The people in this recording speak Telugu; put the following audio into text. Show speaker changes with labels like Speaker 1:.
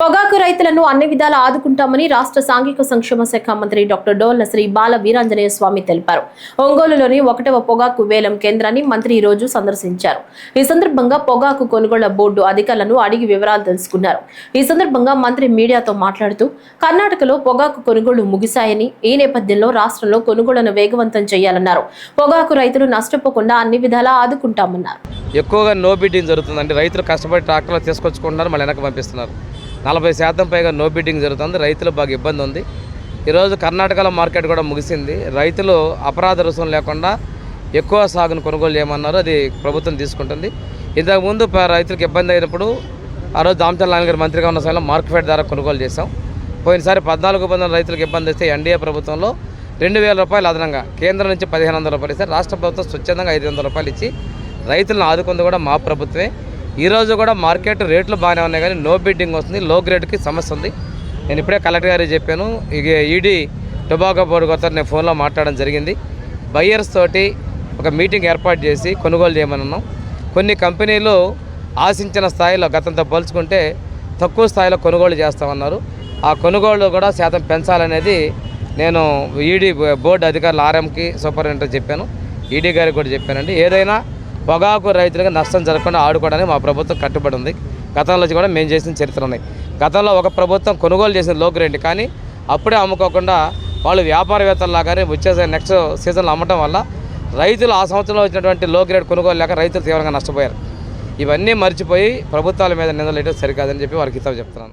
Speaker 1: పొగాకు రైతులను అన్ని విధాలా ఆదుకుంటామని రాష్ట్ర సాంఘిక సంక్షేమ శాఖ మంత్రి డాక్టర్ డోల్ల శ్రీ బాల వీరాంజనేయ స్వామి తెలిపారు. ఒంగోలులోని 1వ పొగాకు వేలం కేంద్రాన్ని మంత్రి ఈ రోజు సందర్శించారు. ఈ సందర్భంగా పొగాకు కొనుగోళ్ల బోర్డు అధికారులను అడిగి వివరాలు తెలుసుకున్నారు. ఈ సందర్భంగా మంత్రి మీడియాతో మాట్లాడుతూ కర్ణాటకలో పొగాకు కొనుగోళ్లు ముగిశాయని, ఈ నేపథ్యంలో రాష్ట్రంలో కొనుగోళ్లను వేగవంతం చేయాలన్నారు. పొగాకు రైతులు నష్టపోకుండా అన్ని విధాలా ఆదుకుంటామన్నారు.
Speaker 2: ఎక్కువగా నో బిడ్డింగ్ జరుగుతుందండి. రైతులు కష్టపడి ట్రాక్టర్లు తీసుకొచ్చుకుంటున్నారు, మళ్ళీ వెనక్కి పంపిస్తున్నారు. 40% పైగా నో బిడ్డింగ్ జరుగుతుంది. రైతులు బాగా ఇబ్బంది ఉంది. ఈరోజు కర్ణాటకలో మార్కెట్ కూడా ముగిసింది. రైతులు అపరాధ రుసుము లేకుండా ఎక్కువ సాగును కొనుగోలు చేయమన్నారు. అది ప్రభుత్వం తీసుకుంటుంది. ఇంతకుముందు రైతులకు ఇబ్బంది అయినప్పుడు ఆ రోజు దామచర్ల నారాయణ గారు మంత్రిగా ఉన్న సమయంలో మార్కెట్ ద్వారా కొనుగోలు చేశాం. పోయినసారి 14 మంది రైతులకు ఇబ్బంది వస్తే ఎన్డీఏ ప్రభుత్వంలో 2000 రూపాయలు అదనంగా కేంద్రం నుంచి 1500 రూపాయలు ఇస్తే రాష్ట్ర ప్రభుత్వం స్వచ్ఛందంగా 500 రూపాయలు ఇచ్చి రైతులను ఆదుకుంది కూడా మా ప్రభుత్వమే. ఈరోజు కూడా మార్కెట్ రేట్లు బాగానే ఉన్నాయి, కానీ నో బిడ్డింగ్ వస్తుంది. లో గ్రేడ్కి సమస్య ఉంది. నేను ఇప్పుడే కలెక్టర్ గారికి చెప్పాను. ఇక ఈడీ టొబాకో బోర్డు కొత్త నేను ఫోన్లో మాట్లాడడం జరిగింది. బయ్యర్స్ తోటి ఒక మీటింగ్ ఏర్పాటు చేసి కొనుగోలు చేయమన్నాం. కొన్ని కంపెనీలు ఆశించిన స్థాయిలో గతంతో పోల్చుకుంటే తక్కువ స్థాయిలో కొనుగోలు చేస్తామన్నారు. ఆ కొనుగోలు కూడా శాతం పెంచాలనేది నేను ఈడీ బోర్డు అధికారులు ఆర్ఎంకి సూపరింటెండెంట్ చెప్పాను. ఈడీ గారికి కూడా చెప్పానండి. ఏదైనా పొగాకు రైతులకు నష్టం జరగకుండా ఆడుకోవడానికి మా ప్రభుత్వం కట్టుబడి ఉంది. గతంలో కూడా మేము చేసిన చరిత్ర ఉన్నాయి. గతంలో ఒక ప్రభుత్వం కొనుగోలు చేసిన లో గ్రేడ్, కానీ అప్పుడే అమ్ముకోకుండా వాళ్ళు వ్యాపారవేత్తల్లాగానే వచ్చే నెక్స్ట్ సీజన్లో అమ్మటం వల్ల రైతులు ఆ సంవత్సరంలో వచ్చినటువంటి లో గ్రేడ్ కొనుగోలు లేక రైతులు తీవ్రంగా నష్టపోయారు. ఇవన్నీ మర్చిపోయి ప్రభుత్వాల మీద నిందలు వేయడం సరికాదని చెప్పి వారికి హితవు చెప్తున్నాను.